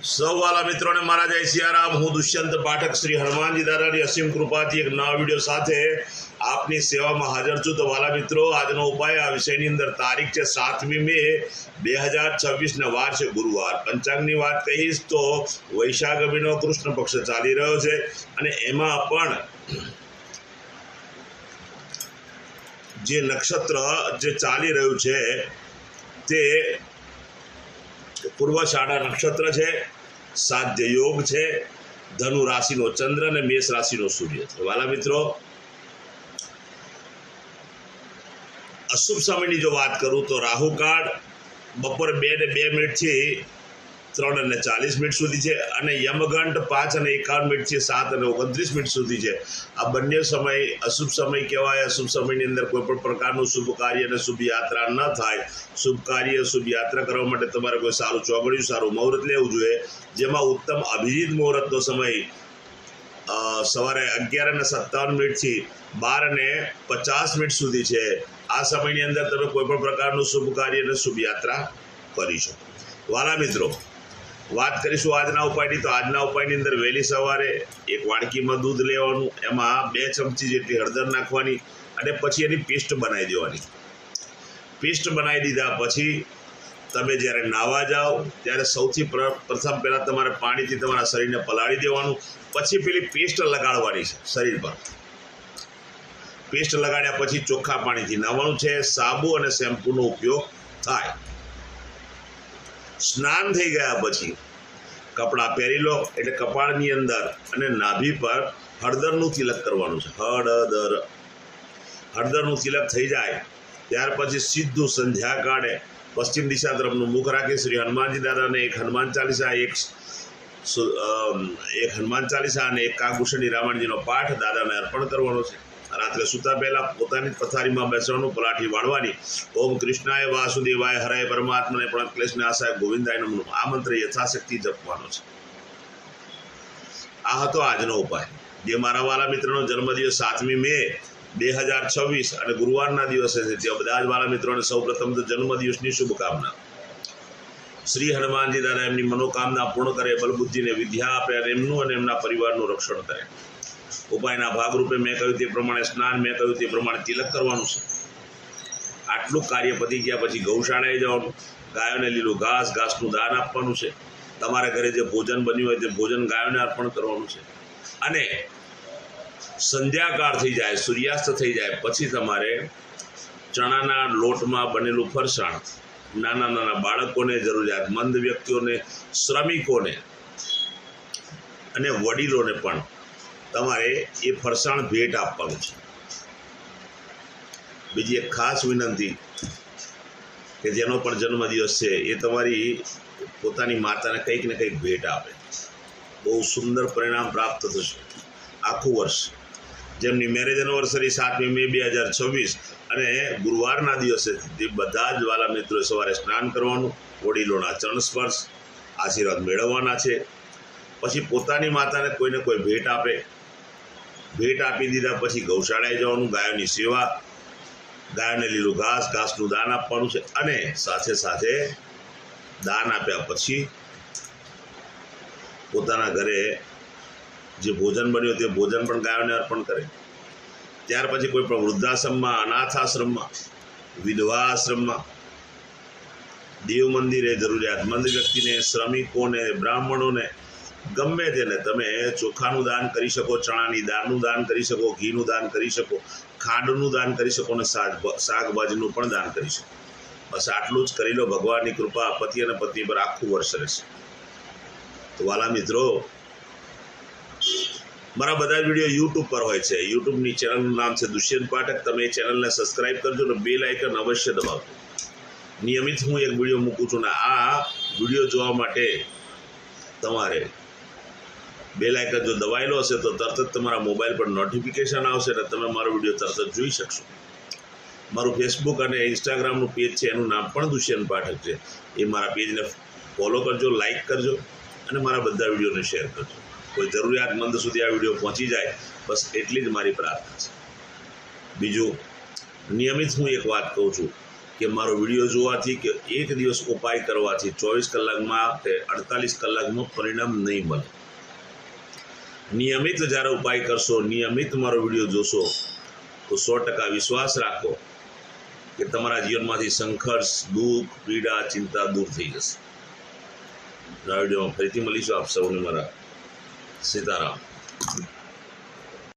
સૌ વાલા મિત્રોને મારા જય સિયારામ। હું દુષ્યંત પાઠક શ્રી હનુમાનજી દાદાની અસીમ કૃપાથી એક નવા વિડીયો સાથે આપની સેવામાં હાજર છું। તો વાલા મિત્રો, આજનો ઉપાય આ વિષયની અંદર તારીખ છે 7મી મે 2026 ને વાર છે ગુરુવાર। પંચાંગની વાત કહીશ તો વૈશાખ મહિનો કૃષ્ણ પક્ષ ચાલી રહ્યો છે અને એમાં પણ જે નક્ષત્ર જે ચાલી રહ્યું છે તે પૂર્વાષાઢા નક્ષત્ર છે, સાધ્ય યોગ છે, ધનુ રાશિનો ચંદ્ર અને મેષ રાશિનો સૂર્ય છે। વાલા મિત્રો, અશુભ સમયની જો વાત કરું તો રાહુકાળ બપોર 2:02 થી 3:40 સુધી છે અને યમગંટ 5:51 થી 7:29 સુધી છે। આ બંને સમય અશુભ સમય કહેવાય। અશુભ સમયની અંદર કોઈ પણ પ્રકારનું શુભ કાર્ય અને શુભ યાત્રા ન થાય। શુભ કાર્ય શુભ યાત્રા કરવા માટે તમારે કોઈ સારું ચોગડિયું સારું મુહૂર્ત લેવું જોઈએ, જેમાં ઉત્તમ અભિજીત મુહૂર્તનો સમય સવારે 11:57 થી 12:50 સુધી છે। આ સમયની અંદર તમે કોઈ પણ પ્રકારનું શુભ કાર્ય અને શુભ યાત્રા કરી શકો। વાલા મિત્રો, વાત કરીશું આજના ઉપાયની। તો આજના ઉપાયની અંદર વહેલી સવારે એક વાડકીમાં દૂધ લેવાનું, એમાં 2 ચમચી જેટલી હળદર નાખવાની અને પછી એની પેસ્ટ બનાવી દેવાની। પેસ્ટ બનાવી દીધા પછી તમે જ્યારે નાહવા જાઓ ત્યારે સૌથી પ્રથમ પહેલાં તમારે પાણીથી તમારા શરીરને પલાળી દેવાનું, પછી પેલી પેસ્ટ લગાડવાની છે શરીર પર। પેસ્ટ લગાડ્યા પછી ચોખ્ખા પાણીથી નાહવાનું છે। સાબુ અને શેમ્પૂનો ઉપયોગ થાય। સ્નાન થઈ ગયા પછી કપડાં પહેરી લો, એટલે કપાળની અંદર અને નાભી પર હળદરનું તિલક કરવાનું છે। હળદરનું તિલક થઈ જાય ત્યાર પછી સીધું સંધ્યા કાળે પશ્ચિમ દિશા તરફનું મુખ રાખી શ્રી હનુમાનજી દાદાને એક હનુમાન ચાલીસા અને એક કાગભૂષણી રામાયણજીનો પાઠ દાદાને અર્પણ કરવાનો છે। રાત્રે સૂતા પહેલા પોતાની પથારીમાં બેસવાનું, પલાઠી વાળવાની, ઓમ કૃષ્ણાય વાસુદેવાય હરાય પરમાત્માને પણ ક્લેશને આશાય ગોવિંદાય નમઃ આ મંત્ર યથાશક્તિ જપવાનો છે। આ હતો આજનો ઉપાય। જે મારા વાલા મિત્રનો જન્મદિવસ 7મી મે 2026 અને ગુરુવારના દિવસે છે, તે બધા જ વાલા મિત્રોને સૌપ્રથમ તો જન્મદિવસની શુભકામના। શ્રી હનુમાનજી દાદા એમની મનોકામના પૂર્ણ કરે, બલબુદ્ધિને વિદ્યા આપે અને એમનું અને એમના પરિવારનું રક્ષણ કરે। ઉપાયના ભાગરૂપે મેં કહ્યું તે પ્રમાણે સ્નાન, મેં કહ્યું તે પ્રમાણે તિલક કરવાનું છે। આટલું કાર્ય પતી ગયા પછી ગૌશાળાએ જવાનું, ગાયોને લીલું ઘાસનું દાન આપવાનું છે। તમારા ઘરે જે ભોજન બન્યું હોય તે ભોજન ગાયોને અર્પણ કરવાનું છે અને સંધ્યાકાળ થઈ જાય, સૂર્યાસ્ત થઈ જાય પછી તમારે ચણાના લોટમાં બનેલું ફરસાણ નાના નાના બાળકોને, જરૂરિયાતમંદ વ્યક્તિઓને, શ્રમિકોને અને વડીલોને પણ તમારે એ ફરસાણ ભેટ આપવાનું છે। બીજી એક ખાસ વિનંતી કે જેનો પણ જન્મદિવસ છે એ તમારી પોતાની માતાને કંઈક ને કંઈક ભેટ આપે, બહુ સુંદર પરિણામ પ્રાપ્ત થશે આખું વર્ષ। જેમની મેરેજ એનિવર્સરી 7મી મે 2026 અને ગુરુવારના દિવસે તે બધા જ વાલા મિત્રોએ સવારે સ્નાન કરવાનું, વડીલોના ચરણ સ્પર્શ આશીર્વાદ મેળવવાના છે। પછી પોતાની માતાને કોઈને કોઈ ભેટ આપે, ભેટ આપી દીધા પછી ગૌશાળાએ જવાનું, ગાયોની સેવા, ગાયોને લીલું ઘાસનું દાન આપવાનું છે અને સાથે સાથે દાન આપ્યા પછી પોતાના ઘરે જે ભોજન બન્યું તે ભોજન પણ ગાયોને અર્પણ કરે। ત્યાર પછી કોઈ પણ વૃદ્ધાશ્રમમાં, અનાથ આશ્રમમાં, વિધવા આશ્રમમાં, દેવ મંદિરે જરૂરિયાતમંદ વ્યક્તિને, શ્રમિકોને, બ્રાહ્મણોને, ગમે તેને તમે ચોખાનું દાન કરી શકો, ચણાની દાળનું દાન કરી શકો, ઘીનું દાન કરી શકો, ખાંડનું દાન કરી શકો અને શાકભાજીનું પણ દાન કરી શકો। બસ આટલું જ કરી લો। ભગવાનની કૃપા પતિ અને પત્ની પર આખું વર્ષ રહેશે। તો વાલા મિત્રો, મારા બધા વિડીયો યુટ્યુબ પર હોય છે। યુટ્યુબની ચેનલનું નામ છે દુષ્યંત પાઠક। તમે એ ચેનલને સબસ્ક્રાઈબ કરજો અને બેલ આઇકન અવશ્ય દબાવજો। નિયમિત હું એક વિડીયો મૂકું છું ને આ વિડીયો જોવા માટે તમારે બેલ આઇકન જો દબાયેલો હશે તો તરત જ તમારા મોબાઈલ પર નોટિફિકેશન આવશે અને તમે મારો વિડીયો તરત જ જોઈ શકશો। મારું ફેસબુક અને ઇન્સ્ટાગ્રામનું પેજ છે, એનું નામ પણ દુષ્યંત પાઠક છે। એ મારા પેજને ફોલો કરજો, લાઈક કરજો અને મારા બધા વિડીયોને શેર કરજો। કોઈ જરૂરિયાતમંદ સુધી આ વિડીયો પહોંચી જાય, બસ એટલી જ મારી પ્રાર્થના છે। બીજું, નિયમિત હું એક વાત કહું છું કે મારો વિડીયો જોવાથી કે એક દિવસ ઉપાય કરવાથી 24 કલાકમાં કે 48 કલાકમાં પરિણામ નહીં મળે. નિયમિત જ્યારે ઉપાય કરશો, નિયમિત મારો વિડીયો જોશો તો 100% વિશ્વાસ રાખો કે તમારા જીવનમાંથી સંઘર્ષ, દુઃખ, પીડા, ચિંતા દૂર થઈ જશે. નવા વિડીયોમાં ફરીથી મળીશું. આપ સૌને મારા સીતારામ.